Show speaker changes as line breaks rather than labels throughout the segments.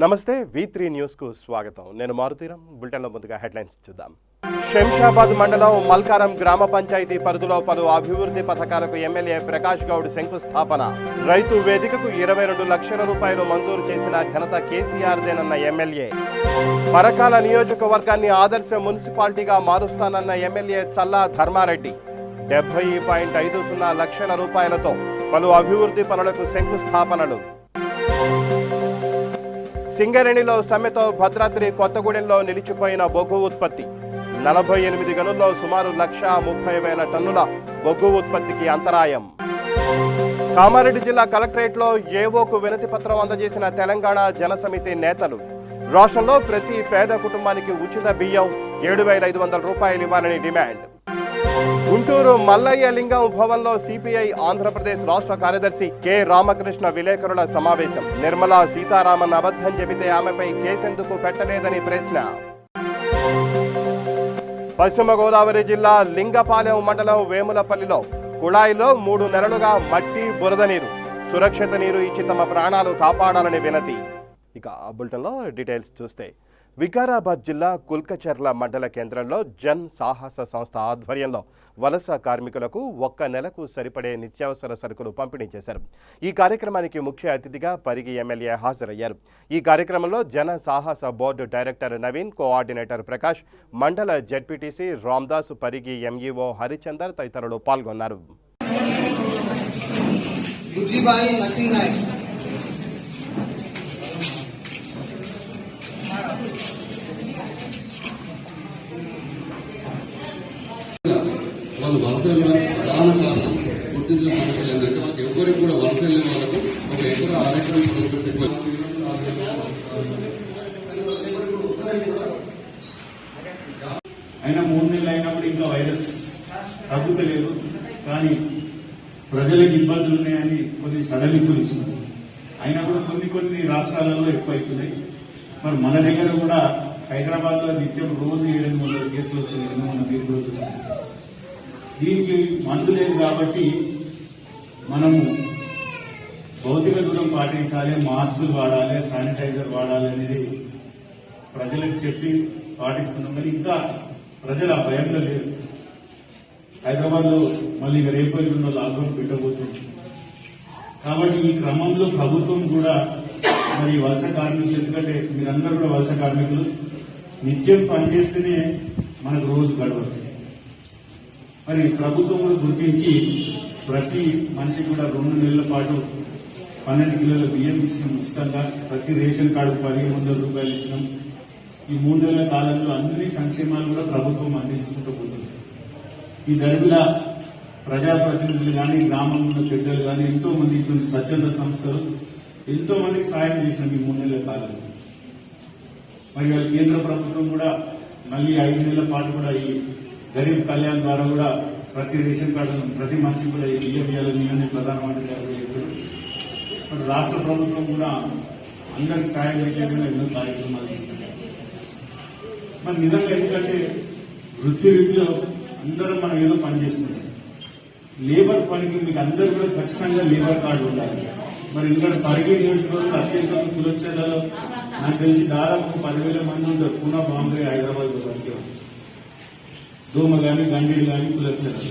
నమస్తే V3 news కు స్వాగతం. నేను మారుతీరం. బులెటిన్లో ముందుగా హెడ్లైన్స్ చూద్దాం. శంషాబాద్ మండలం మల్కారం గ్రామ పంచాయతీ పరిధిలో పలు అభివృద్ధి పథకాలకు ఎమ్మెల్యే ప్రకాష్ గౌడ్ శంకుస్థాపన. రైతు వేదికకు 22 లక్షల రూపాయలు మంజూరు చేసిన ఘనత కేసీఆర్దేనన్న ఎమ్మెల్యే. పరకాల నియోజకవర్గాన్ని ఆదర్శ మున్సిపాలిటీగా మారుస్తానన్న ఎమ్మెల్యే చల్లా ధర్మారెడ్డి. 70.50 లక్షల రూపాయలతో పలు అభివృద్ధి పనులకు శంకుస్థాపనలు. సింగరేణిలో సమ్మెతో భద్రాద్రి కొత్తగూడెంలో నిలిచిపోయిన బొగ్గు ఉత్పత్తి. 48 గనుల్లో సుమారు 1,30,000 టన్నుల బొగ్గు ఉత్పత్తికి అంతరాయం. కామారెడ్డి జిల్లా కలెక్టరేట్లో ఏవోకు వినతి పత్రం అందజేసిన తెలంగాణ జనసమితి నేతలు. రాష్ట్రంలో ప్రతి పేద కుటుంబానికి ఉచిత బియ్యం 7,500 రూపాయలు ఇవ్వాలని డిమాండ్. గుంటూరు మల్లయ్య లింగం భవన్లో సిపిఐ ఆంధ్రప్రదేశ్ రాష్ట్ర కార్యదర్శి కె రామకృష్ణ విలేకరుల సమావేశం. నిర్మలా సీతారామన్ అబద్ధం చెబితే ఆమెపై కేసెందుకు పెట్టలేదని ప్రశ్న. పశ్చిమ గోదావరి జిల్లా లింగపాలెం మండలం వేములపల్లిలో కుళాయిలో 3 నెలలుగా మట్టి బురద నీరు. సురక్షిత నీరు ఇచ్చి తమ ప్రాణాలు కాపాడాలని వినతి. ఇక బులెటిన్లో డీటెయిల్స్ చూస్తే, వికారాబాద్ జిల్లా కుల్కచర్ల మండల కేంద్రంలో జన్ సాహస సంస్థ ఆధ్వర్యంలో వలస కార్మికులకు 1 నెలకు సరిపడే నిత్యావసర సరుకులు పంపిణీ చేశారు. ఈ కార్యక్రమానికి ముఖ్య అతిథిగా పరిగి ఎమ్మెల్యే హాజరయ్యారు. ఈ కార్యక్రమంలో జన సాహస board director Naveen, coordinator Prakash, మండల జెడ్పీటీసీ రామ్దాస్, పరిగి ఎంఈఓ హరిచందర్ తదితరులు పాల్గొన్నారు.
వాళ్ళు వలస వెళ్ళడానికి ప్రధాన కారణం గుర్తించిన సమస్యలు ఏంటంటే వాళ్ళకి ఎవరికి కూడా వలస వెళ్ళిన వాళ్ళకు ఒక ఎకరా 6 ఎకరాలు పెట్టుకోవాలి.
అయినా 3 నెలలు అయినప్పుడు ఇంకా వైరస్ తగ్గుతలేదు, కానీ ప్రజలకు ఇబ్బందులు ఉన్నాయని కొన్ని సడలింపులు ఇస్తుంది. అయినా కూడా కొన్ని రాష్ట్రాలలో ఎక్కువ అవుతున్నాయి. మరి మన దగ్గర కూడా హైదరాబాద్ లో నిత్యం రోజు 700 కేసులు వస్తున్నాయి. మన మీరు కూడా చూస్తుంది. దీనికి మందు లేదు కాబట్టి మనము భౌతిక దూరం పాటించాలి, మాస్కులు వాడాలి, శానిటైజర్ వాడాలి అనేది ప్రజలకు చెప్పి పాటిస్తున్నాం. కానీ ఇంకా ప్రజలు ఆ భయంలో లేరు. హైదరాబాద్ లో మళ్ళీ రేపు ఎల్లుండి లాక్డౌన్ పెట్టబోతుంది. కాబట్టి ఈ క్రమంలో ప్రభుత్వం కూడా మరి వలస కార్మికులు, ఎందుకంటే మీరందరూ కూడా వలస కార్మికులు, నిత్యం పనిచేస్తేనే మనకు రోజు గడవదు. మరి ప్రభుత్వం కూడా గుర్తించి ప్రతి మనిషి కూడా 2 నెలల పాటు 12 కిలోల బియ్యం ఇచ్చినాం ఉచితంగా. ప్రతి రేషన్ కార్డుకు 1,500 రూపాయలు ఇచ్చినాం. ఈ 3 నెలల కాలంలో అన్ని సంక్షేమాలు కూడా ప్రభుత్వం అందించుకుంటూ పోతుంది. ఈ దరిమిల ప్రజాప్రతినిధులు కానీ, గ్రామంలో పెద్దలు కానీ ఎంతో మంది ఇచ్చిన స్వచ్ఛంద సంస్థలు ఎంతో మందికి సాయం చేసినాం ఈ 3 నెలల కాలంలో. మరి కేంద్ర ప్రభుత్వం కూడా మళ్ళీ 5 నెలల పాటు కూడా ఈ గరీబ్ కళ్యాణ్ ద్వారా కూడా ప్రతి రేషన్ కార్డు ప్రతి మనిషి కూడా బియ్యం ఇవ్వాలని ప్రధానమంత్రి గారు చెప్పారు. మరి రాష్ట్ర ప్రభుత్వం కూడా అందరికి సాయం చేసే ఎన్నో కార్యక్రమాలు తీసుకుంటారు. మరి నిజంగా ఎందుకంటే వృత్తిలో అందరం మనం ఏదో పని చేసుకుంటాం. లేబర్ పనికి మీకు అందరూ కూడా ఖచ్చితంగా లేబర్ కార్డు ఉండాలి. మరి ఎందుకంటే పరిగి నియోజకవర్గంలో అత్యంత కులచర్లలో నాకు తెలిసి దాదాపు 10,000 మంది ఉంటారు. పూనా, బాంబే, హైదరాబాద్ బతికారు. దోమ కానీ, గండిడు కానీ, కులచర్ల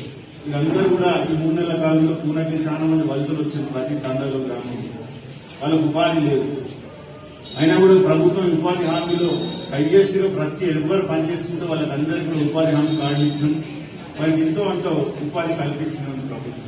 వీళ్ళందరూ కూడా ఈ 3 నెలల కాలంలో పూనాకి చాలా మంది వలసలు వచ్చారు. ప్రతి తండాలో, గ్రామంలో వాళ్ళకు ఉపాధి లేదు. అయినా కూడా ప్రభుత్వం ఉపాధి హామీలో ఐఎస్సీలో ప్రతి ఎవరు పనిచేసుకుంటే వాళ్ళకి అందరికీ కూడా ఉపాధి హామీ కార్డులు ఇచ్చినాం. వాళ్ళకి ఎంతో అంత ఉపాధి కల్పిస్తున్నాం ప్రభుత్వం.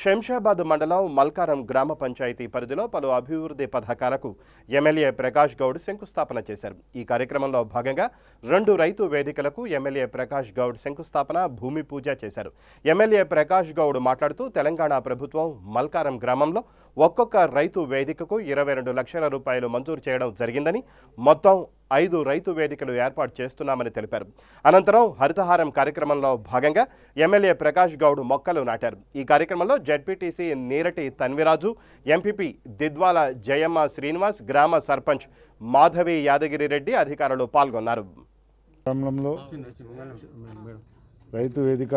శంషాబాద్ మండలం మల్కారం గ్రామ పంచాయతీ పరిధిలో పలు అభివృద్ధి పథకాలకు ఎమ్మెల్యే ప్రకాష్ గౌడ్ శంకుస్థాపన చేశారు. ఈ కార్యక్రమంలో భాగంగా 2 రైతు వేదికలకు ఎమ్మెల్యే ప్రకాష్ గౌడ్ శంకుస్థాపన, భూమి పూజ చేశారు. ఎమ్మెల్యే ప్రకాష్ గౌడ్ మాట్లాడుతూ తెలంగాణ ప్రభుత్వం మల్కారం గ్రామంలో ఒక్కొక్క రైతు వేదికకు 22 లక్షల రూపాయలు మంజూరు చేయడం జరిగిందని, మొత్తం 5 రైతు వేదికలు ఏర్పాటు చేస్తున్నామని తెలిపారు. అనంతరం హరితహారం కార్యక్రమంలో భాగంగా ఎమ్మెల్యే ప్రకాష్ గౌడ్ మొక్కలు నాటారు. ఈ కార్యక్రమంలో జెడ్పీటీసీ నీరటి తన్విరాజు, ఎంపీపీ దిద్వాల జయమ్మ శ్రీనివాస్, గ్రామ సర్పంచ్ మాధవి యాదగిరి రెడ్డి అధికారులు పాల్గొన్నారు.
రైతు వేదిక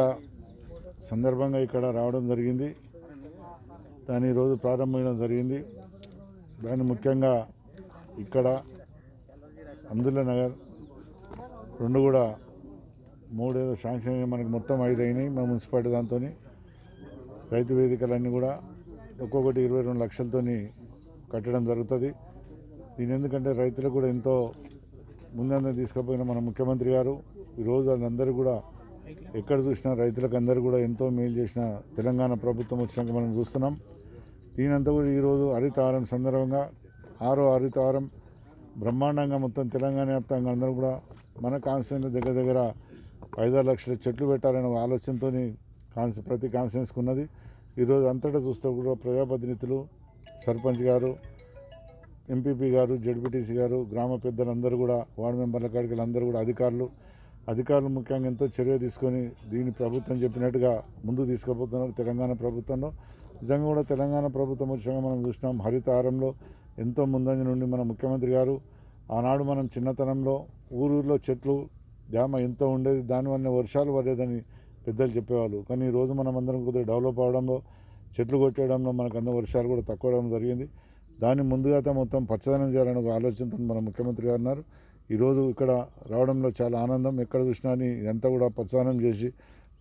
సందర్భంగా ఇక్కడ రావడం జరిగింది. దాని రోజు ప్రారంభించడం జరిగింది. దాన్ని ముఖ్యంగా ఇక్కడ అందుల నగర్ రెండు కూడా 3 ఏదో శాంక్షన్ అయినాయి, మనకి మొత్తం 5 అయినాయి మా మున్సిపాలిటీ దాంతో. రైతు వేదికలన్నీ కూడా ఒక్కొక్కటి 22 లక్షలతో కట్టడం జరుగుతుంది. దీని ఎందుకంటే రైతులకు కూడా ఎంతో ముందంతా తీసుకుపోయిన మన ముఖ్యమంత్రి గారు ఈరోజు అందరూ కూడా ఎక్కడ చూసినా రైతులకు అందరూ కూడా ఎంతో మేలు చేసిన తెలంగాణ ప్రభుత్వం వచ్చినాక మనం చూస్తున్నాం. దీనంతా కూడా ఈరోజు హరితహారం సందర్భంగా 6వ హరితహారం బ్రహ్మాండంగా మొత్తం తెలంగాణ వ్యాప్తంగా అందరూ కూడా మన కాన్స్టిట్యూన్సీ దగ్గర 5-6 లక్షల చెట్లు పెట్టాలనే ఆలోచనతో ప్రతి కాన్స్టిట్యూన్సీకి ఉన్నది. ఈరోజు అంతటా చూస్తే కూడా ప్రజాప్రతినిధులు, సర్పంచ్ గారు, ఎంపీపీ గారు, జడ్పీటీసీ గారు, గ్రామ పెద్దలందరూ కూడా, వార్డు మెంబర్ల కాడికి అందరూ కూడా అధికారులు ముఖ్యంగా ఎంతో చర్య తీసుకొని దీన్ని ప్రభుత్వం చెప్పినట్టుగా ముందుకు తీసుకుపోతున్నారు. తెలంగాణ ప్రభుత్వంలో నిజంగా కూడా తెలంగాణ ప్రభుత్వం వచ్చాక మనం చూసినాం హరితహారంలో ఎంతో ముందంజ నుండి మన ముఖ్యమంత్రి గారు ఆనాడు మనం చిన్నతనంలో ఊరూరులో చెట్లు జామ ఎంతో ఉండేది, దానివల్ల వర్షాలు పడేదని పెద్దలు చెప్పేవాళ్ళు. కానీ ఈరోజు మనం అందరం కొద్దిగా డెవలప్ అవడంలో చెట్లు కొట్టేయడంలో మనకు అందరూ వర్షాలు కూడా తక్కువ అవడం జరిగింది. దాన్ని ముందుగా మొత్తం పచ్చదనం చేయాలని ఒక ఆలోచనతో మన ముఖ్యమంత్రి గారు ఉన్నారు. ఈరోజు ఇక్కడ రావడంలో చాలా ఆనందం. ఎక్కడ చూసినా ఇదంతా కూడా పచ్చదనం చేసి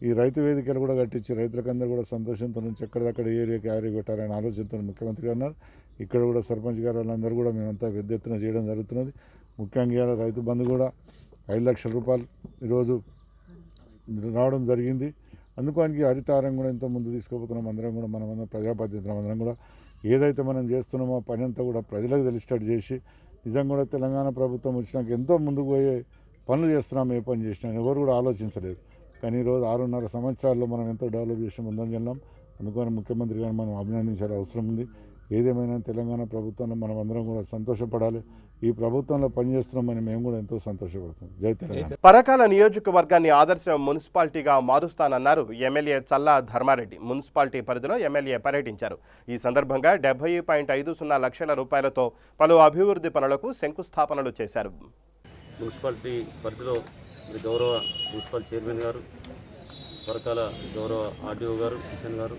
ఈ రైతు వేదికలు కూడా కట్టించి రైతులకందరూ కూడా సంతోషంతో నుంచి ఎక్కడిదక్కడ ఏరియాకి పెట్టాలనే ఆలోచనతో ముఖ్యమంత్రి గారు ఉన్నారు. ఇక్కడ కూడా సర్పంచ్ గారు వాళ్ళందరూ కూడా మేమంతా పెద్ద ఎత్తున చేయడం జరుగుతున్నది. ముఖ్యంగా రైతు బంధు కూడా 5 లక్షల రూపాయలు ఈరోజు రావడం జరిగింది. అందుకోనికి హరితహారం కూడా ఎంతో ముందు తీసుకుపోతున్నాం. అందరం కూడా మనమందరం ప్రజాప్రతినిధులం అందరం కూడా ఏదైతే మనం చేస్తున్నామో పని అంతా కూడా ప్రజలకు తెలిసేటట్టు చేసి నిజంగా కూడా తెలంగాణ ప్రభుత్వం వచ్చినాక ఎంతో ముందుకు పోయే పనులు చేస్తున్నాం. ఏ పని చేసినా ఎవరు కూడా ఆలోచించలేదు. కానీ ఈరోజు 6.5 సంవత్సరాల్లో మనం ఎంతో డెవలప్ చేసి ముందంజెళ్ళాం. అందుకని ముఖ్యమంత్రి గారిని మనం అభినందించాల్సిన అవసరం ఉంది. ఏదేమైనా తెలంగాణ ప్రభుత్వంలో మనం అందరం కూడా సంతోషపడాలి. ఈ ప్రభుత్వంలో పనిచేస్తున్నామని మేము కూడా ఎంతో సంతోషపడుతున్నాం. జై తెలంగాణ.
పరకాల నియోజకవర్గాన్ని ఆదర్శ మున్సిపాలిటీగా మారుస్తానన్నారు ఎమ్మెల్యే చల్లా ధర్మారెడ్డి. మున్సిపాలిటీ పరిధిలో ఎమ్మెల్యే పర్యటించారు. ఈ సందర్భంగా 70.50 లక్షల రూపాయలతో పలు అభివృద్ధి పనులకు శంకుస్థాపనలు చేశారు.
మున్సిపాలిటీ పరిధిలో గౌరవ మున్సిపల్ చైర్మన్ గారు, పరకాల గౌరవ ఆర్డీఓ గారు, కిషన్ గారు,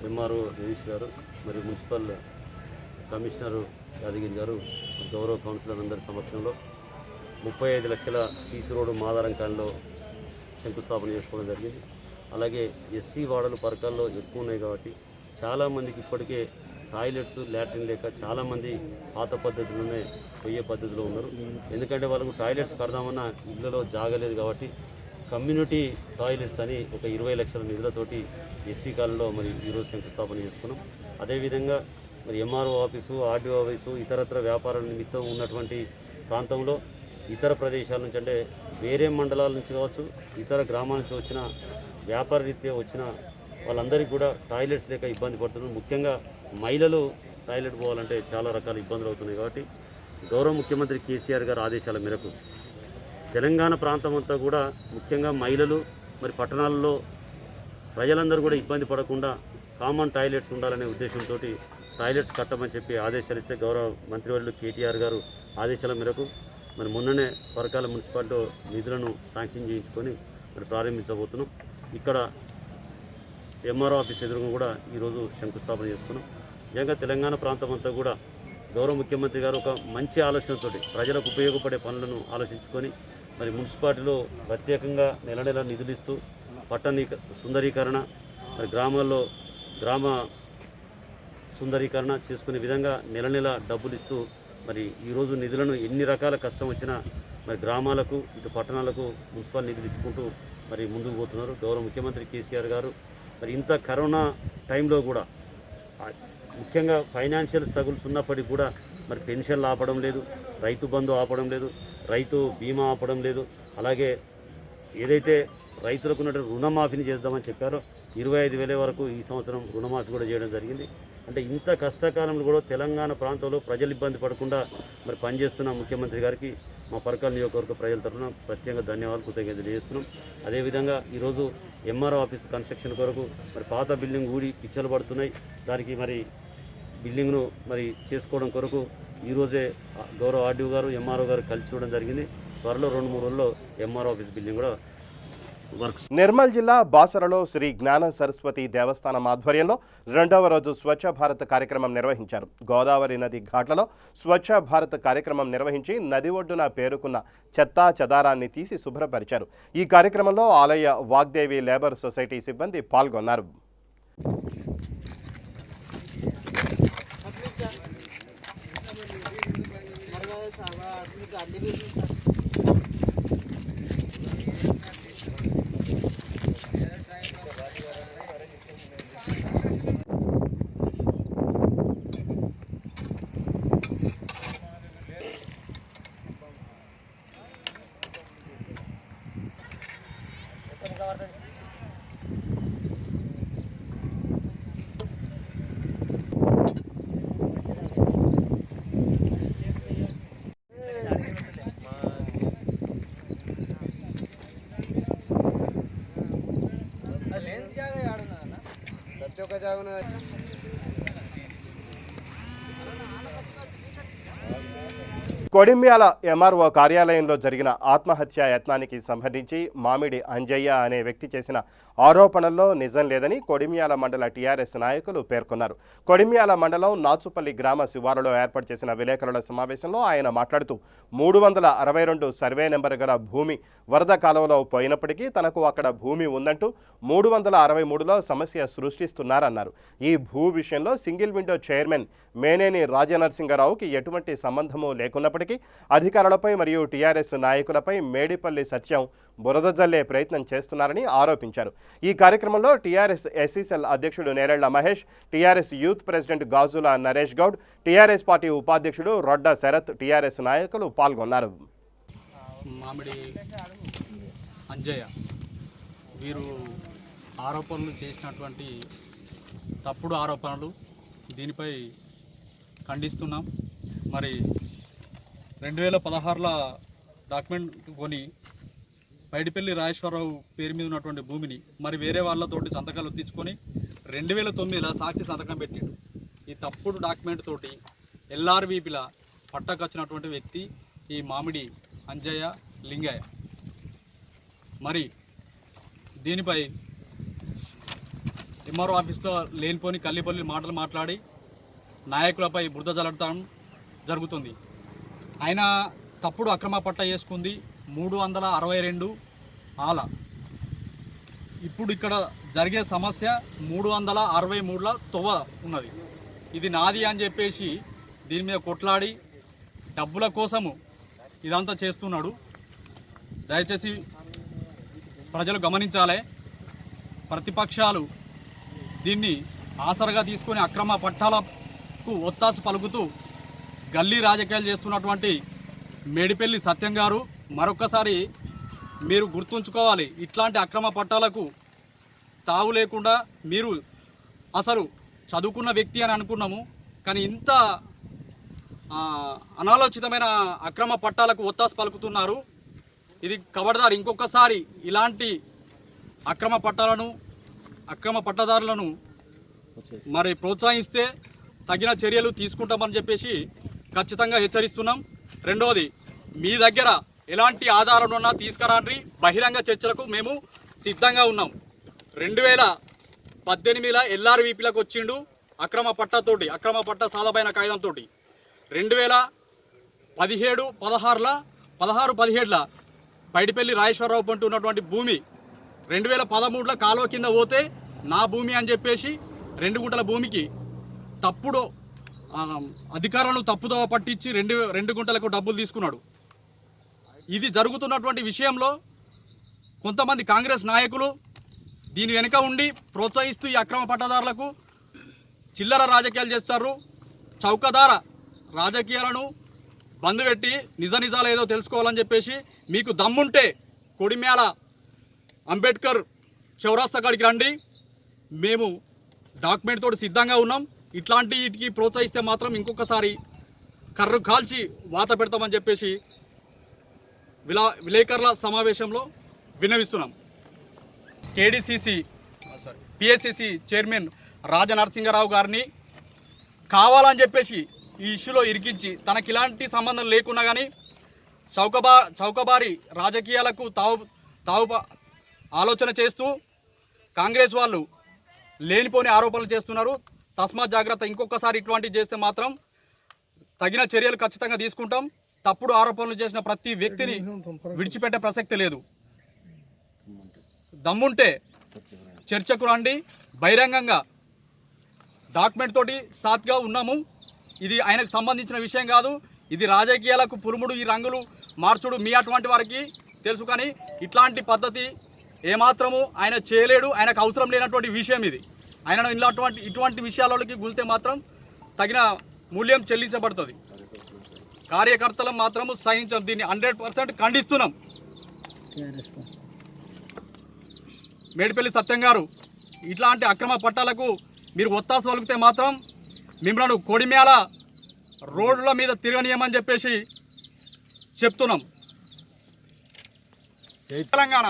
ఎంఆర్ఓ రవీష్ గారు, మరి మున్సిపల్ కమిషనరు యాదగిరి గారు, గౌరవ కౌన్సిలర్ అందరి సమక్షంలో 35 లక్షల సీసీ రోడ్డు మాదారం కాలంలో శంకుస్థాపన చేసుకోవడం జరిగింది. అలాగే ఎస్సీ వార్డులు పరకాల్లో ఎక్కువ ఉన్నాయి కాబట్టి చాలామందికి ఇప్పటికే టాయిలెట్స్, లాట్రిన్ లేక చాలామంది పాత పద్ధతిలోనే పోయే పద్ధతిలో ఉన్నారు. ఎందుకంటే వాళ్ళకు టాయిలెట్స్ కడదామన్నా ఇళ్లలో జాగలేదు కాబట్టి కమ్యూనిటీ టాయిలెట్స్ అని ఒక 20 లక్షల నిధులతోటి ఎస్సీ కాలంలో మరి ఈరోజు శంకుస్థాపన చేసుకున్నాం. అదేవిధంగా మరి ఎంఆర్ఓ ఆఫీసు, ఆర్డీఓ ఆఫీసు, ఇతరత్ర వ్యాపారాల నిమిత్తం ఉన్నటువంటి ప్రాంతంలో ఇతర ప్రదేశాల నుంచి అంటే వేరే మండలాల నుంచి కావచ్చు, ఇతర గ్రామాల నుంచి వచ్చిన వ్యాపార రీత్యా వచ్చిన వాళ్ళందరికీ కూడా టాయిలెట్స్ లేక ఇబ్బంది పడుతున్నారు. ముఖ్యంగా మహిళలు టాయిలెట్ పోవాలంటే చాలా రకాల ఇబ్బందులు అవుతున్నాయి. కాబట్టి గౌరవ ముఖ్యమంత్రి కేసీఆర్ గారి ఆదేశాల మేరకు తెలంగాణ ప్రాంతం అంతా కూడా ముఖ్యంగా మహిళలు మరి పట్టణాల్లో ప్రజలందరూ కూడా ఇబ్బంది పడకుండా కామన్ టాయిలెట్స్ ఉండాలనే ఉద్దేశంతో టాయిలెట్స్ కట్టమని చెప్పి ఆదేశాలు ఇస్తే గౌరవ మంత్రివర్యులు కేటీఆర్ గారు ఆదేశాల మేరకు మరి మొన్ననే పరకాల మున్సిపాలిటీ నిధులను శాంక్షన్ చేయించుకొని మరి ప్రారంభించబోతున్నాం. ఇక్కడ ఎంఆర్ఓ ఆఫీస్ ఎదురుగా కూడా ఈరోజు శంకుస్థాపన చేసుకున్నాం. నిజంగా తెలంగాణ ప్రాంతం అంతా కూడా గౌరవ ముఖ్యమంత్రి గారు ఒక మంచి ఆలోచనతోటి ప్రజలకు ఉపయోగపడే పనులను ఆలోచించుకొని మరి మున్సిపాలిటీలో ప్రత్యేకంగా నెల నెల నిధులు ఇస్తూ పట్టణ సుందరీకరణ, మరి గ్రామాల్లో గ్రామ సుందరీకరణ చేసుకునే విధంగా నెల నెల డబ్బులు ఇస్తూ మరి ఈరోజు నిధులను ఎన్ని రకాల కష్టం వచ్చినా మరి గ్రామాలకు ఇటు పట్టణాలకు మున్సిపల్ నిధులు ఇచ్చుకుంటూ మరి ముందుకు పోతున్నారు. గౌరవ ముఖ్యమంత్రి కేసీఆర్ గారు మరి ఇంత కరోనా టైంలో కూడా ముఖ్యంగా ఫైనాన్షియల్ స్ట్రగుల్స్ ఉన్నప్పటికీ కూడా మరి పెన్షన్లు ఆపడం లేదు, రైతు బంధు ఆపడం లేదు, రైతు బీమా ఆపడం లేదు. అలాగే ఏదైతే రైతులకు ఉన్నటువంటి రుణమాఫీని చేద్దామని చెప్పారో 25,000 వరకు ఈ సంవత్సరం రుణమాఫీ కూడా చేయడం జరిగింది. అంటే ఇంత కష్టకాలంలో కూడా తెలంగాణ ప్రాంతంలో ప్రజలు ఇబ్బంది పడకుండా మరి పనిచేస్తున్న ముఖ్యమంత్రి గారికి మా పరకాల నియోజకవర్గ ప్రజల తరఫున ప్రత్యేకంగా ధన్యవాదాలు, కృతజ్ఞతలు చేస్తున్నాం. అదేవిధంగా ఈరోజు ఎంఆర్ఓ ఆఫీస్ కన్స్ట్రక్షన్ కొరకు మరి పాత బిల్డింగ్ ఊడి పిచ్చలు పడుతున్నాయి. దానికి మరి బిల్డింగ్ను మరి చేసుకోవడం కొరకు ఈరోజే గౌరవ ఆర్డీఓ గారు, ఎంఆర్ఓ గారు కలిసి చూడడం జరిగింది. త్వరలో 2-3 రోజుల్లో ఎంఆర్ఓ ఆఫీస్ బిల్డింగ్ కూడా వర్క్స్.
నిర్మల్ జిల్లా బాసరలో శ్రీ జ్ఞాన సరస్వతి దేవస్థానం ఆధ్వర్యంలో 2వ రోజు స్వచ్ఛ భారత్ కార్యక్రమం నిర్వహించారు. గోదావరి నది ఘాట్లలో స్వచ్ఛ భారత్ కార్యక్రమం నిర్వహించి నది ఒడ్డున పేరుకున్న చెత్తా చెదారాన్ని తీసి శుభ్రపరిచారు. ఈ కార్యక్రమంలో ఆలయ వాగ్దేవి లేబర్ సొసైటీ సిబ్బంది పాల్గొన్నారు. కొడిమ్యాల ఎంఆర్ఓ కార్యాలయంలో జరిగిన ఆత్మహత్యా యత్నానికి సంబంధించి మామిడి అంజయ్య అనే వ్యక్తి చేసిన ఆరోపణల్లో నిజం లేదని కొడిమ్యాల మండల టీఆర్ఎస్ నాయకులు పేర్కొన్నారు. కొడిమ్యాల మండలం నాచుపల్లి గ్రామ శివారులో ఏర్పాటు చేసిన విలేకరుల సమావేశంలో ఆయన మాట్లాడుతూ 362 సర్వే నెంబర్ గల భూమి వరద కాలువలో పోయినప్పటికీ తనకు అక్కడ భూమి ఉందంటూ 363లో సమస్య సృష్టిస్తున్నారన్నారు. ఈ భూ విషయంలో సింగిల్ విండో చైర్మన్ మేనేని రాజనరసింగరావుకి ఎటువంటి సంబంధము లేకున్నప్పటికీ అధికారులపై మరియు టీఆర్ఎస్ నాయకులపై మేడిపల్లి సత్యం బురద జల్లే ప్రయత్నం చేస్తున్నారని ఆరోపించారు. ఈ కార్యక్రమంలో టీఆర్ఎస్ ఎస్సీసెల్ అధ్యక్షుడు Nerella Mahesh, TRS youth president Gajula Naresh Goud, TRS party ఉపాధ్యక్షుడు రొడ్డ శరత్, టీఆర్ఎస్ నాయకులు పాల్గొన్నారు.
మామిడి అంజయ్య వీరు ఆరోపణలు చేసినటువంటి తప్పుడు ఆరోపణలు, దీనిపై ఖండిస్తున్నాం. మరి 2016లో డాక్యుమెంట్ కొని పైడిపల్లి రాజేశ్వరరావు పేరు మీద ఉన్నటువంటి భూమిని మరి వేరే వాళ్ళతోటి సంతకాలు తెచ్చుకొని 2009లో సాక్షి సంతకం పెట్టిండు. ఈ తప్పుడు డాక్యుమెంట్ తోటి ఎల్ఆర్వీపీల పట్టకొచ్చినటువంటి వ్యక్తి ఈ మామిడి అంజయ్య లింగయ్య. మరి దీనిపై ఎంఆర్ఓ ఆఫీస్లో లేనిపోని కల్లిపల్లి మాటలు మాట్లాడి నాయకులపై బురద జల్లడం జరుగుతుంది. ఆయన తప్పుడు అక్రమ పట్ట చేసుకుంది 362 ఆల. ఇప్పుడు ఇక్కడ జరిగే సమస్య 363ల తొవ్వ ఉన్నది. ఇది నాది అని చెప్పేసి దీని మీద కొట్లాడి డబ్బుల కోసము ఇదంతా చేస్తున్నాడు. దయచేసి ప్రజలు గమనించాలి. ప్రతిపక్షాలు దీన్ని ఆసరగా తీసుకొని అక్రమ పట్టాలకు ఒత్తాసు పలుకుతూ గల్లీ రాజకీయాలు చేస్తున్నటువంటి మేడిపల్లి సత్యం గారు మరొకసారి మీరు గుర్తుంచుకోవాలి. ఇట్లాంటి అక్రమ పట్టాలకు తావు లేకుండా మీరు అసలు చదువుకున్న వ్యక్తి అని అనుకున్నాము, కానీ ఇంత అనాలోచితమైన అక్రమ పట్టాలకు ఒత్తాసు పలుకుతున్నారు. ఇది కబడ్దారు. ఇంకొకసారి ఇలాంటి అక్రమ పట్టదారులను మరి ప్రోత్సహిస్తే తగిన చర్యలు తీసుకుంటామని చెప్పేసి ఖచ్చితంగా హెచ్చరిస్తున్నాం. రెండవది, మీ దగ్గర ఎలాంటి ఆధారం ఉన్నా తీసుకురాండి, బహిరంగ చర్చలకు మేము సిద్ధంగా ఉన్నాం. 2018లో ఎల్ఆర్వీపీలకు వచ్చిండు అక్రమ పట్టతోటి, అక్రమ పట్ట సాధమైన కాగితంతో. 2017, 16, 17లో పైడిపల్లి రాజేశ్వరరావు పంటూ ఉన్నటువంటి భూమి 2013లో కాలువ కింద పోతే నా భూమి అని చెప్పేసి 2 గుంటల భూమికి తప్పుడు అధికారులను తప్పుదోవ పట్టించి 2 గుంటలకు డబ్బులు తీసుకున్నాడు. ఇది జరుగుతున్నటువంటి విషయంలో కొంతమంది కాంగ్రెస్ నాయకులు దీని వెనుక ఉండి ప్రోత్సహిస్తూ ఈ అక్రమ పట్టదారులకు చిల్లర రాజకీయాలు చేస్తారు. చౌకదార రాజకీయాలను బంద్ పెట్టి నిజాలు ఏదో తెలుసుకోవాలని చెప్పేసి మీకు దమ్ముంటే కొడిమ్యాల అంబేద్కర్ చౌరాస్తా కాడికి రండి. మేము డాక్యుమెంట్ తోటి సిద్ధంగా ఉన్నాం. ఇట్లాంటి వీటికి ప్రోత్సహిస్తే మాత్రం ఇంకొకసారి కర్రు కాల్చి వాత పెడతామని చెప్పేసి విలేకరుల సమావేశంలో విన్నవిస్తున్నాం. పిఎస్సిసి చైర్మన్ రాజనరసింగరావు గారిని కావాలని చెప్పేసి ఈ ఇష్యూలో ఇరికించి తనకి ఇలాంటి సంబంధం లేకున్నా కానీ చౌకబారి రాజకీయాలకు ఆలోచన చేస్తూ కాంగ్రెస్ వాళ్ళు లేనిపోని ఆరోపణలు చేస్తున్నారు. తస్మాత్ జాగ్రత్త, ఇంకొకసారి ఇటువంటివి చేస్తే మాత్రం తగిన చర్యలు ఖచ్చితంగా తీసుకుంటాం. తప్పుడు ఆరోపణలు చేసిన ప్రతి వ్యక్తిని విడిచిపెట్టే ప్రసక్తి లేదు. దమ్ముంటే చర్చకు రండి, బహిరంగంగా డాక్యుమెంట్ తోటి సాత్గా ఉన్నాము. ఇది ఆయనకు సంబంధించిన విషయం కాదు, ఇది రాజకీయాలకు పురుముడు, ఈ రంగులు మార్చుడు మీ అటువంటి వారికి తెలుసు. కానీ ఇట్లాంటి పద్ధతి ఏమాత్రము ఆయన చేయలేడు, ఆయనకు అవసరం లేనటువంటి విషయం ఇది. ఆయన ఇటువంటి విషయాలకి గుల్తే మాత్రం తగిన మూల్యం చెల్లించబడుతుంది. కార్యకర్తలను మాత్రము సహించం, దీన్ని 100% ఖండిస్తున్నాం. మేడిపల్లి సత్యం గారు, ఇట్లాంటి అక్రమ పట్టాలకు మీరు ఒత్తాసు వలిగితే మాత్రం మిమ్మల్ని కొడిమేల రోడ్ల మీద తిరగనీయమని చెప్పేసి చెప్తున్నాం. తెలంగాణ.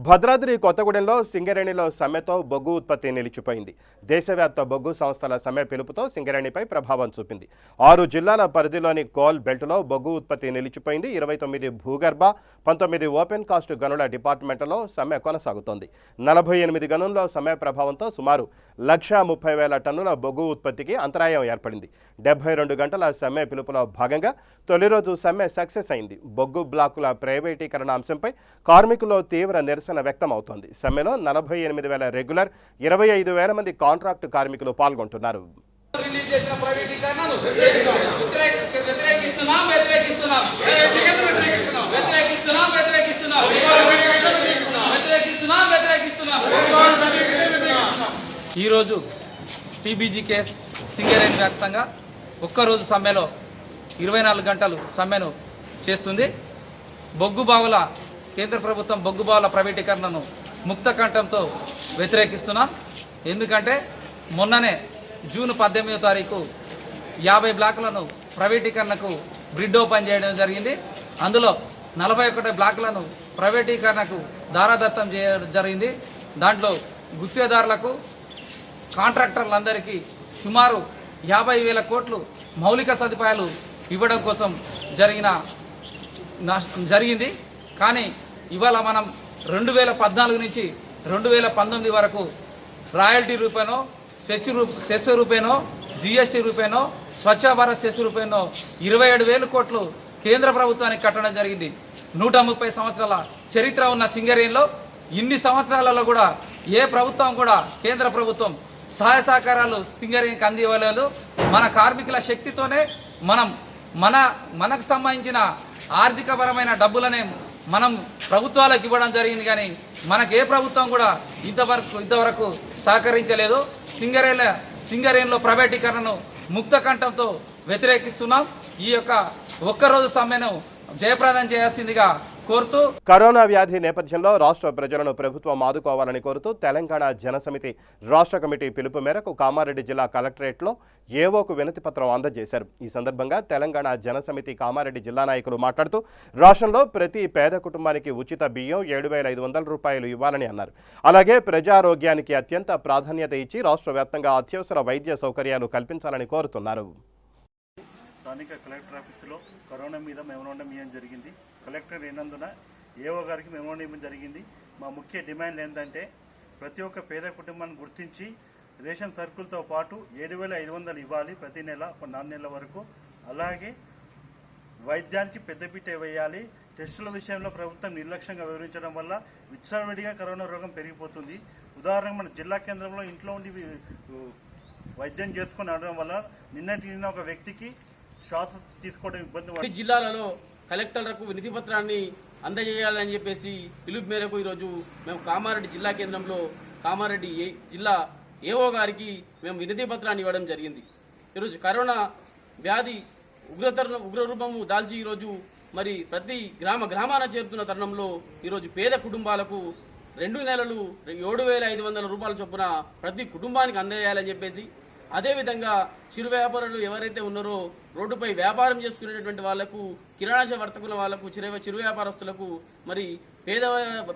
భద్రాద్రి కొత్తగూడెంలో సింగరేణిలో సమ్మెతో బొగ్గు ఉత్పత్తి నిలిచిపోయింది. దేశవ్యాప్త బొగ్గు సంస్థల సమ్మె పిలుపుతో సింగరేణిపై ప్రభావం చూపింది. 6 జిల్లాల పరిధిలోని కోల్ బెల్ట్లో బొగ్గు ఉత్పత్తి నిలిచిపోయింది. 29 భూగర్భ, 19 ఓపెన్ కాస్ట్ గనుల డిపార్ట్మెంట్లో సమ్మె కొనసాగుతోంది. 48 గనుల్లో సమ్మె ప్రభావంతో సుమారు 1,30,000 టన్నుల బొగ్గు ఉత్పత్తికి అంతరాయం ఏర్పడింది. 72 గంటల సమ్మె పిలుపులో భాగంగా తొలి రోజు సమ్మె సక్సెస్ అయింది. బొగ్గు బ్లాకుల ప్రైవేటీకరణ అంశంపై కార్మికుల్లో తీవ్ర నిరసన వ్యక్తమవుతోంది. సమ్మెలో 48,000 రెగ్యులర్, 25,000 మంది కాంట్రాక్టు కార్మికులు పాల్గొంటున్నారు.
ఈరోజు టీబీజీ కేసు సింగరేణి వ్యాప్తంగా ఒక్కరోజు సమ్మెలో 24 గంటలు సమ్మెను చేస్తుంది. బొగ్గు బావుల కేంద్ర ప్రభుత్వం బొగ్గు బావుల ప్రైవేటీకరణను ముక్త కంఠంతో వ్యతిరేకిస్తున్నాం. ఎందుకంటే మొన్ననే జూన్ 18వ తారీఖు 50 బ్లాకులను ప్రైవేటీకరణకు బ్రిడ్ ఓపెన్ చేయడం జరిగింది. అందులో 41 బ్లాకులను ప్రైవేటీకరణకు దారాదత్తం చేయడం జరిగింది. దాంట్లో గుత్తేదారులకు, కాంట్రాక్టర్లందరికీ సుమారు 50,000 కోట్లు మౌలిక సదుపాయాలు ఇవ్వడం కోసం జరిగింది. కానీ ఇవాళ మనం 2014 నుంచి 2019 వరకు royalty రూపేనో, cess రూపేనో, GST రూపేనో, Swachh Bharat cess రూపేనో 27,000 కోట్లు కేంద్ర ప్రభుత్వానికి కట్టడం జరిగింది. 130 సంవత్సరాల చరిత్ర ఉన్న సింగరేణిలో ఇన్ని సంవత్సరాలలో కూడా ఏ ప్రభుత్వం కూడా, కేంద్ర ప్రభుత్వం సహాయ సహకారాలు సింగరేణికి అందివ్వలేదు. మన కార్మికుల శక్తితోనే మనకు సంబంధించిన ఆర్థికపరమైన డబ్బులనే మనం ప్రభుత్వాలకు ఇవ్వడం జరిగింది. కానీ మనకు ఏ ప్రభుత్వం కూడా ఇంతవరకు సహకరించలేదు. సింగరేణిలో ప్రైవేటీకరణను ముక్త కంఠంతో వ్యతిరేకిస్తున్నాం. ఈ యొక్క ఒక్కరోజు సమ్మెను జయప్రదం చేయాల్సిందిగా కోరుతూ,
కరోనా వ్యాధి నేపథ్యంలో రాష్ట్ర ప్రజలను ప్రభుత్వం ఆదుకోవాలని కోరుతూ తెలంగాణ జనసమితి రాష్ట్ర కమిటీ పిలుపు మేరకు కామారెడ్డి జిల్లా కలెక్టరేట్లో ఏవోకు వినతి పత్రం అందజేశారు. ఈ సందర్భంగా తెలంగాణ జనసమితి కామారెడ్డి జిల్లా నాయకులు మాట్లాడుతూ రాష్ట్రంలో ప్రతి పేద కుటుంబానికి ఉచిత బియ్యం 7,500 రూపాయలు ఇవ్వాలని అన్నారు. అలాగే ప్రజారోగ్యానికి అత్యంత ప్రాధాన్యత ఇచ్చి రాష్ట్ర వ్యాప్తంగా అత్యవసర వైద్య సౌకర్యాలు కల్పించాలని కోరుతున్నారు.
స్థానిక కలెక్టర్ ఆఫీసులో కరోనా మీద మెమోరాండం ఇవ్వడం జరిగింది. కలెక్టర్ అయినందున ఏఓ గారికి మెమోరాండం ఇవ్వడం జరిగింది. మా ముఖ్య డిమాండ్ ఏంటంటే ప్రతి ఒక్క పేద కుటుంబాన్ని గుర్తించి రేషన్ సరుకులతో పాటు 7,500 ఇవ్వాలి ప్రతి నెల, 4 నెలల వరకు. అలాగే వైద్యానికి పెద్దపీట వేయాలి. టెస్టుల విషయంలో ప్రభుత్వం నిర్లక్ష్యంగా వివరించడం వల్ల విచ్చలవిడిగా కరోనా రోగం పెరిగిపోతుంది. ఉదాహరణకు మన జిల్లా కేంద్రంలో ఇంట్లో ఉండి వైద్యం చేసుకుని అనడం వల్ల నిన్న ఒక వ్యక్తికి శ్వాస తీసుకోవడం ఇబ్బంది.
జిల్లాలలో కలెక్టర్లకు వినతి పత్రాన్ని అందజేయాలని చెప్పేసి పిలుపు మేరకు ఈరోజు మేము కామారెడ్డి జిల్లా కేంద్రంలో కామారెడ్డి జిల్లా ఏఓ గారికి మేము వినతి పత్రాన్ని ఇవ్వడం జరిగింది. ఈరోజు కరోనా వ్యాధి ఉగ్రరూపము దాల్చి ఈరోజు మరి ప్రతి గ్రామాన చేరుతున్న తరుణంలో ఈరోజు పేద కుటుంబాలకు 2 నెలలు 7,500 రూపాయల చొప్పున ప్రతి కుటుంబానికి అందజేయాలని చెప్పేసి, అదేవిధంగా చిరు వ్యాపారులు ఎవరైతే ఉన్నారో రోడ్డుపై వ్యాపారం చేసుకునేటటువంటి వాళ్లకు, కిరాణా వర్తకుల వాళ్లకు, చిరు వ్యాపారస్తులకు మరి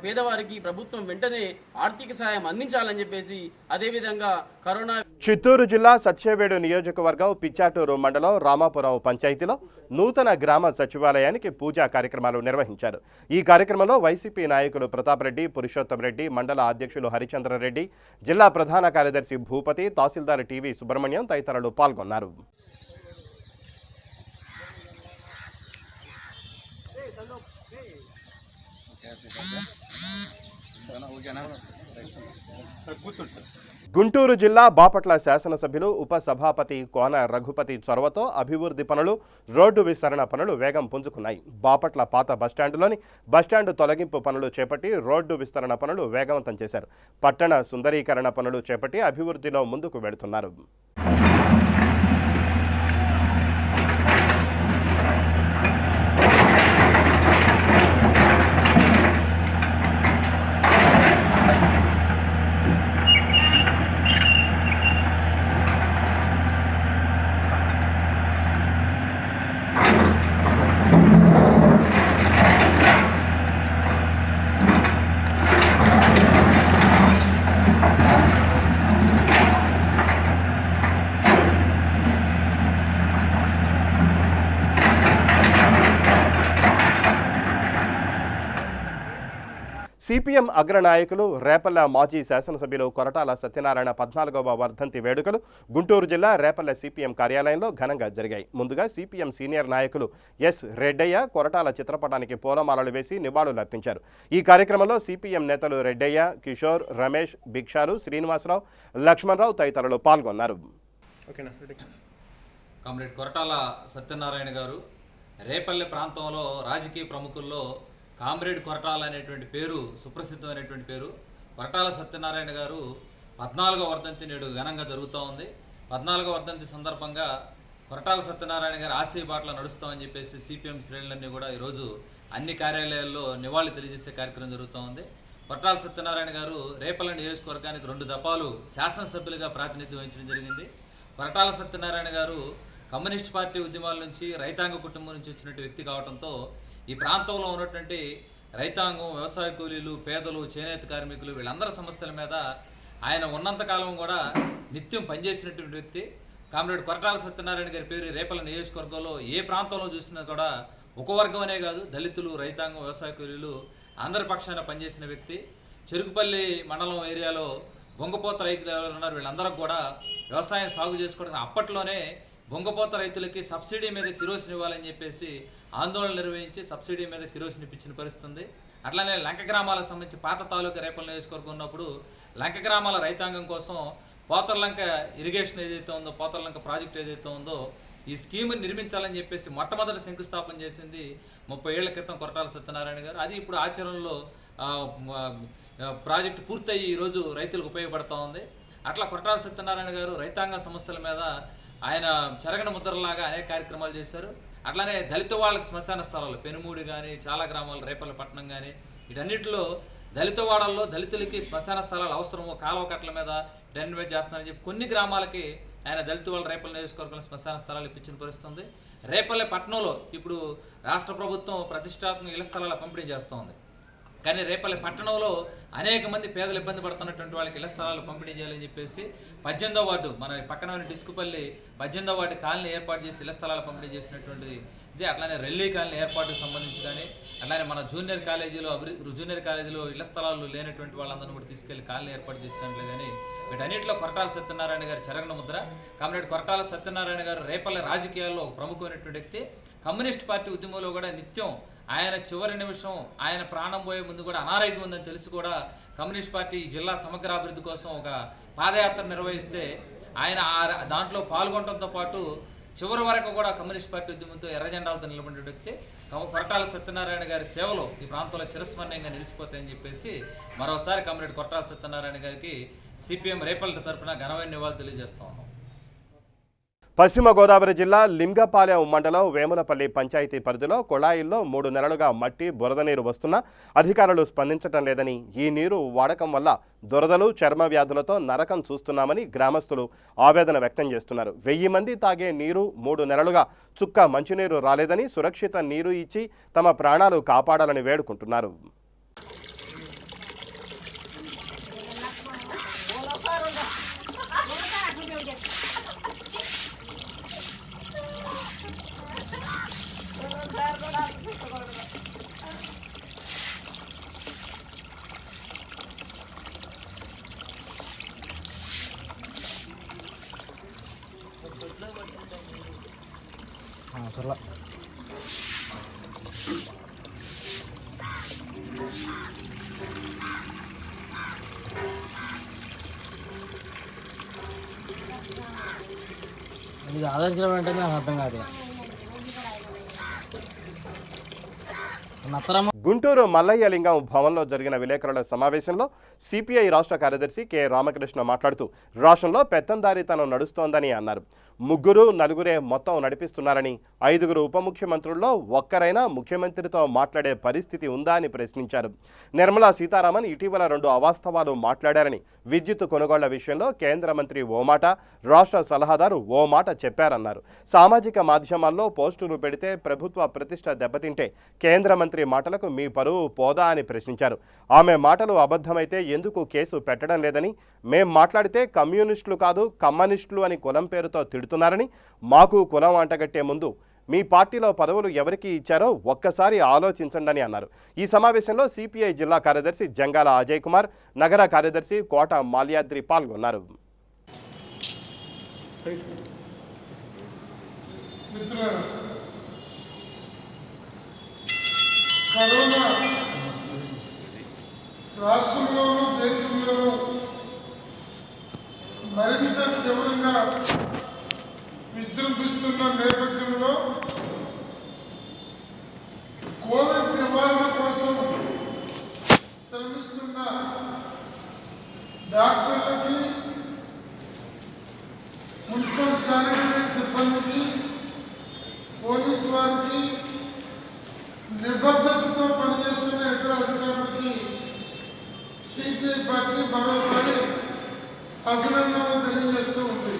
పేదవారికి ప్రభుత్వం వెంటనే ఆర్థిక సహాయం అందించాలని చెప్పేసి, అదేవిధంగా కరోనా
చిత్తూరు జిల్లా సత్యవేడు నియోజకవర్గం పిచ్చాటూరు మండలం రామాపురం పంచాయతీలో నూతన గ్రామ సచివాలయానికి పూజా కార్యక్రమాలు నిర్వహించారు. ఈ కార్యక్రమంలో వైసీపీ నాయకులు ప్రతాప్ రెడ్డి, పురుషోత్తం రెడ్డి, మండల అధ్యక్షులు హరిచంద్రరెడ్డి, జిల్లా ప్రధాన కార్యదర్శి భూపతి, తహసీల్దార్ టీవీ సుబ్రహ్మణ్యం తదితరులు పాల్గొన్నారు. గుంటూరు జిల్లా బాపట్ల శాసనసభ్యులు ఉప సభాపతి కోన రఘుపతి చొరవతో అభివృద్ధి పనులు, రోడ్డు విస్తరణ పనులు వేగం పుంజుకున్నాయి. బాపట్ల పాత బస్టాండులోని బస్టాండు తొలగింపు పనులు చేపట్టి రోడ్డు విస్తరణ పనులు వేగవంతం చేశారు. పట్టణ సుందరీకరణ పనులు చేపట్టి అభివృద్ధిలో ముందుకు వెళుతున్నారు. సిపిఎం అగ్రనాయకులు రేపల్ల మాజీ శాసనసభ్యులు కొరటాల సత్యనారాయణ 14వ వర్ధంతి వేడుకలు గుంటూరు జిల్లా రేపల్ల సిపిఎం కార్యాలయంలో ఘనంగా జరిగాయి. ముందుగా సిపిఎం సీనియర్ నాయకులు ఎస్ రెడ్డయ్య కొరటాల చిత్రపటానికి పూలమాలలు వేసి నివాళులర్పించారు. ఈ కార్యక్రమంలో సిపిఎం నేతలు రెడ్డయ్య, కిషోర్, రమేష్, భిక్షాలు, శ్రీనివాసరావు, లక్ష్మణరావు తదితరులు పాల్గొన్నారు.
కామ్రేడ్ కొరటాల సత్యనారాయణ గారు రేపల్లె ప్రాంతంలో రాజకీయ ప్రముఖుల్లో కామ్రేడ్ కొరటాల అనేటువంటి పేరు సుప్రసిద్ధమైనటువంటి పేరు. కొరటాల సత్యనారాయణ గారు 14వ వర్ధంతి నేడు ఘనంగా జరుగుతూ ఉంది. 14వ వర్ధంతి సందర్భంగా కొరటాల సత్యనారాయణ గారు ఆశయ బాటలో నడుస్తామని చెప్పేసి సిపిఎం శ్రేణులన్నీ కూడా ఈరోజు అన్ని కార్యాలయాల్లో నివాళి తెలియజేసే కార్యక్రమం జరుగుతూ ఉంది. కొరటాల సత్యనారాయణ గారు రేపల్ల నియోజకవర్గానికి 2 దఫాలు శాసనసభ్యులుగా ప్రాతినిధ్యం వహించడం జరిగింది. కొరటాల సత్యనారాయణ గారు కమ్యూనిస్ట్ పార్టీ ఉద్యమాల నుంచి రైతాంగ కుటుంబం నుంచి వచ్చినటువంటి వ్యక్తి కావడంతో ఈ ప్రాంతంలో ఉన్నటువంటి రైతాంగం, వ్యవసాయ కూలీలు, పేదలు, చేనేత కార్మికులు వీళ్ళందరి సమస్యల మీద ఆయన ఉన్నంతకాలం కూడా నిత్యం పనిచేసినటువంటి వ్యక్తి. కామ్రేడ్ కొరటాల సత్యనారాయణ గారి పేరు రేపల్ల నియోజకవర్గంలో ఏ ప్రాంతంలో చూసినా కూడా ఒక వర్గం అనే కాదు, దళితులు, రైతాంగం, వ్యవసాయ కూలీలు అందరి పక్షాన పనిచేసిన వ్యక్తి. చెరుకుపల్లి మండలం ఏరియాలో బొంగపోత రైతులు ఎవరు ఉన్నారు వీళ్ళందరికీ కూడా వ్యవసాయం సాగు చేసుకోవడానికి అప్పట్లోనే బొంగపోత రైతులకి సబ్సిడీ మీద కిరోసిన్ ఇవ్వాలని చెప్పేసి ఆందోళన నిర్వహించి సబ్సిడీ మీద కిరోసిన్ ఇప్పించిన పరిస్థితుంది. అట్లానే లంక గ్రామాలకు సంబంధించి పాత తాలూకా రేపల్ల నియోజకవర్గం ఉన్నప్పుడు లంక గ్రామాల రైతాంగం కోసం పోతర్లంక ఇరిగేషన్ ఏదైతే ఉందో, పోతర్లంక ప్రాజెక్ట్ ఏదైతే ఉందో ఈ స్కీమ్ని నిర్మించాలని చెప్పేసి మొట్టమొదటి శంకుస్థాపన చేసింది 30 ఏళ్ల క్రితం కొరటాల సత్యనారాయణ గారు. అది ఇప్పుడు ఆచరణలో ప్రాజెక్టు పూర్తయి ఈరోజు రైతులకు ఉపయోగపడుతూ ఉంది. అట్లా కొరటాల సత్యనారాయణ గారు రైతాంగ సమస్యల మీద ఆయన చెరగని ముద్రలాగా అనేక కార్యక్రమాలు చేశారు. అట్లానే దళిత వాళ్ళకి శ్మశాన స్థలాలు పెనుమూడి కానీ చాలా గ్రామాలు రేపల్ల పట్టణం కానీ వీటన్నిటిలో దళిత వాడల్లో దళితులకి శ్మశాన స్థలాలు అవసరము, కాలువ కట్టల మీద రెన్యువేట్ చేస్తానని చెప్పి కొన్ని గ్రామాలకి ఆయన దళిత వాళ్ళ రేపల్ల నియోజకవర్గంలో శ్మశాన స్థలాలు ఇప్పించిన పరిస్థితుంది. రేపల్లె పట్టణంలో ఇప్పుడు రాష్ట్ర ప్రభుత్వం ప్రతిష్టాత్మక ఇళ్ల స్థలాల పంపిణీ చేస్తూ ఉంది. కానీ రేపల్లె పట్టణంలో అనేక మంది పేదలు ఇబ్బంది పడుతున్నటువంటి వాళ్ళకి ఇళ్ల స్థలాలు పంపిణీ చేయాలని చెప్పేసి 18వ వార్డు మన పక్కన డిస్కుపల్లి 18వ వార్డు కాలనీ ఏర్పాటు చేసి ఇళ్ల స్థలాలు పంపిణీ చేసినటువంటిది ఇది. అట్లానే రెల్లీ కాలనీ ఏర్పాటుకు సంబంధించి కానీ అట్లానే మన జూనియర్ కాలేజీలో ఇళ్ల స్థలాలు లేనటువంటి వాళ్ళందరినీ కూడా తీసుకెళ్లి కాలనీ ఏర్పాటు చేసినట్లే. కానీ వీటన్నిటిలో కొరటాల సత్యనారాయణ గారి చెరగన ముద్ర. కామ్రేడ్ కొరటాల సత్యనారాయణ గారు రేపల్లె రాజకీయాల్లో ప్రముఖమైనటువంటి వ్యక్తి. కమ్యూనిస్ట్ పార్టీ ఉద్యమంలో కూడా నిత్యం ఆయన చివరి నిమిషం ఆయన ప్రాణం పోయే ముందు కూడా అనారోగ్యం ఉందని తెలిసి కూడా కమ్యూనిస్ట్ పార్టీ జిల్లా సమగ్రాభివృద్ధి కోసం ఒక పాదయాత్ర నిర్వహిస్తే ఆయన దాంట్లో పాల్గొనడంతో పాటు చివరి వరకు కూడా కమ్యూనిస్ట్ పార్టీ ఉద్యమంతో ఎర్రజెండాలతో నిలబడిన వ్యక్తి. కొరటాల సత్యనారాయణ గారి సేవలు ఈ ప్రాంతంలో చిరస్మరణీయంగా నిలిచిపోతాయని చెప్పేసి మరోసారి కామ్రేడ్ కొరటాల సత్యనారాయణ గారికి సిపిఎం రేపల్ల తరఫున ఘనమైన నివాళులు తెలియజేస్తా ఉన్నాం.
పశ్చిమ గోదావరి జిల్లా లింగపాలెం మండలం వేములపల్లి పంచాయతీ పరిధిలో కుళాయిల్లో 3 నెలలుగా మట్టి, బురద నీరు వస్తున్నా అధికారులు స్పందించటం లేదని, ఈ నీరు వాడకం వల్ల దురదలు, చర్మ వ్యాధులతో నరకం చూస్తున్నామని గ్రామస్తులు ఆవేదన వ్యక్తం చేస్తున్నారు. 1000 మంది తాగే నీరు 3 నెలలుగా చుక్క మంచినీరు రాలేదని, సురక్షిత నీరు ఇచ్చి తమ ప్రాణాలు కాపాడాలని వేడుకుంటున్నారు.
ఇది ఆలోచన అంటే నాకు అర్థం కాదు.
గుంటూరు మల్లయ్య లింగం భవన్లో జరిగిన విలేకరుల సమావేశంలో సిపిఐ రాష్ట్ర కార్యదర్శి కె రామకృష్ణ మాట్లాడుతూ రాష్ట్రంలో పెత్తందారీతనం నడుస్తోందని అన్నారు. 3-4 మొత్తం నడిపిస్తున్నారని, 5 ఉప ముఖ్యమంత్రుల్లో ఒక్కరైనా ముఖ్యమంత్రితో మాట్లాడే పరిస్థితి ఉందా అని ప్రశ్నించారు. నిర్మలా సీతారామన్ ఇటీవల 2 అవాస్తవాలు మాట్లాడారని, విద్యుత్ కొనుగోళ్ల విషయంలో కేంద్ర మంత్రి ఓ మాట, రాష్ట్ర సలహాదారు ఓ మాట చెప్పారన్నారు. సామాజిక మాధ్యమాల్లో పోస్టులు పెడితే ప్రభుత్వ ప్రతిష్ట దెబ్బతింటే కేంద్ర మంత్రి మాటలకు మీ పరువు పోదా అని ప్రశ్నించారు. ఆమె మాటలు అబద్ధమైతే ఎందుకు కేసు పెట్టడం లేదని, మేం మాట్లాడితే కమ్యూనిస్టులు కాదు కమ్యూనిస్టులు అని కులం పేరుతో తిడుతున్నారని, మాకు కులం అంటగట్టే ముందు మీ పార్టీలో పదవులు ఎవరికి ఇచ్చారో ఒక్కసారి ఆలోచించండి అన్నారు. ఈ సమావేశంలో సిపిఐ జిల్లా కార్యదర్శి జంగాల అజయ్ కుమార్, నగర కార్యదర్శి కోట మాల్యాద్రి పాల్గొన్నారు.
కరోనా రాష్ట్రంలోనూ దేశంలోనూ మరింత తీవ్రంగా విజృంభిస్తున్న నేపథ్యంలో కోవిడ్ నివారణ కోసం శ్రమిస్తున్న డాక్టర్లకి, మున్సిపల్ శానిటరీ సిబ్బందికి, పోలీసు వారికి, నిబద్ధతతో పనిచేస్తున్న ఇతర అధికారులకి సిపిఐ పార్టీ మరోసారి అభినందనలు తెలియజేస్తూ ఉంది.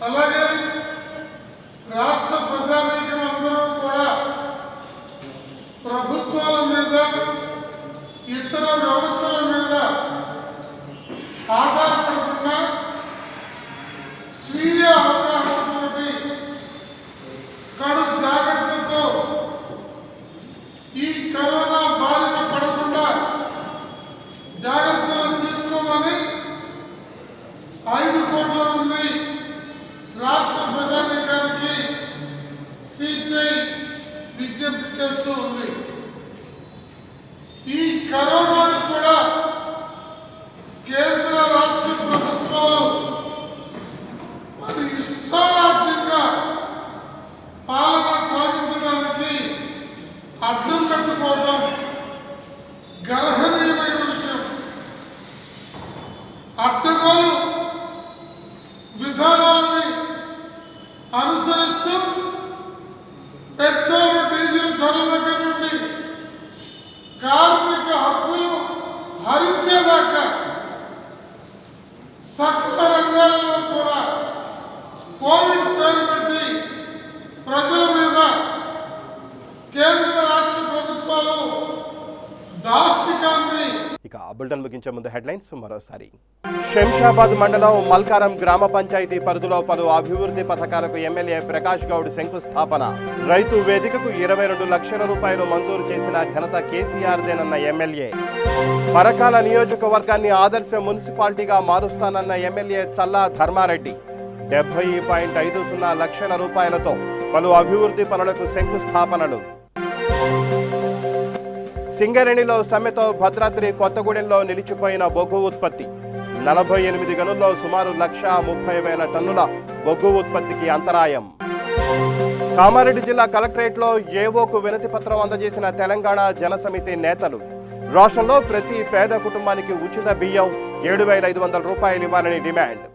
అలాగే రాష్ట్ర ప్రజానీకం అందరూ కూడా ప్రభుత్వాల మీద, ఇతర వ్యవస్థల మీద ఆధారపడకుండా స్వీయ అవగాహనతోటి కడు జాగ్రత్తతో ఈ కరోనా బారిన పడకుండా జాగ్రత్తలు తీసుకోమని 5 కోట్ల మంది రాష్ట్ర ప్రజానీకానికి సిపిఐ విజ్ఞప్తి చేస్తూ ఉంది. ఈ కరోనాను కూడా కేంద్ర రాష్ట్ర ప్రభుత్వాలు వారి ఇష్టారాజ్యంగా పాలన సాగించడానికి అడ్డం పెట్టుకోవడం గర్హనీయమైన విషయం. అడ్డగోలు విధానాలని అనుసరిస్తూ పెట్రోల్, డీజిల్ ధరల దగ్గర నుండి కార్మిక హక్కులు హరించేదాకా సకల రంగాలలో కూడా కోవిడ్ పేరు పెట్టి ప్రజల మీద కేంద్ర రాష్ట్ర ప్రభుత్వాలు దాష్టికాన్ని.
ఇక బులెటిన్ ముగించే ముందు హెడ్లైన్స్ మరోసారి. శంషాబాద్ మండలం మల్కారం గ్రామ పంచాయతీ పరిధిలో పలు అభివృద్ధి పథకాలకు ఎమ్మెల్యే ప్రకాష్ గౌడ్ శంకుస్థాపన. రైతు వేదికకు 22 లక్షల రూపాయలు మంజూరు చేసిన ఘనత కేసీఆర్దేనన్న ఎమ్మెల్యే. పరకాల నియోజకవర్గాన్ని ఆదర్శ మున్సిపాలిటీగా మారుస్తానన్న ఎమ్మెల్యే చల్లా ధర్మారెడ్డి. 70.50 లక్షల రూపాయలతో పలు అభివృద్ధి పనులకు శంకుస్థాపనలు. సింగరేణిలో సమ్మెతో భద్రాద్రి కొత్తగూడెంలో నిలిచిపోయిన బొగ్గు ఉత్పత్తి. 48 గనుల్లో సుమారు 130,000 టన్నుల బొగ్గు ఉత్పత్తికి అంతరాయం. కామారెడ్డి జిల్లా కలెక్టరేట్లో ఏవోకు వినతి పత్రం అందజేసిన తెలంగాణ జనసమితి నేతలు. రాష్ట్రంలో ప్రతి పేద కుటుంబానికి ఉచిత బియ్యం 7,500 రూపాయలు ఇవ్వాలని డిమాండ్.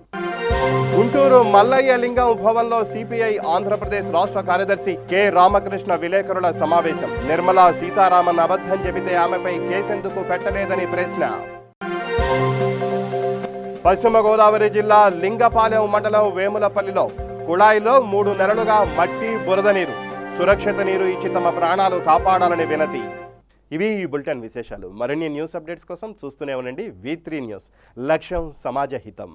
గుంటూరు మల్లయ్య లింగం భవన్లో సిపిఐ ఆంధ్రప్రదేశ్ రాష్ట్ర కార్యదర్శి కె రామకృష్ణ విలేకరుల సమావేశం. నిర్మలా సీతారామన్ అబద్ధం చెబితే ఆమెపై కేసెందుకు పెట్టలేదని ప్రశ్న. పశ్చిమ గోదావరి జిల్లా లింగపాలెం మండలం వేములపల్లిలో కుళాయిలో 3 నెలలుగా మట్టి, బురద నీరు. సురక్షిత నీరు ఇచ్చి తమ ప్రాణాలు కాపాడాలని వినతి. ఇవి ఈ బులెటిన్ విశేషాలు. మరిన్ని న్యూస్ అప్డేట్స్ కోసం చూస్తూనే ఉండండి V3 న్యూస్. లక్ష్యం సమాజ హితం.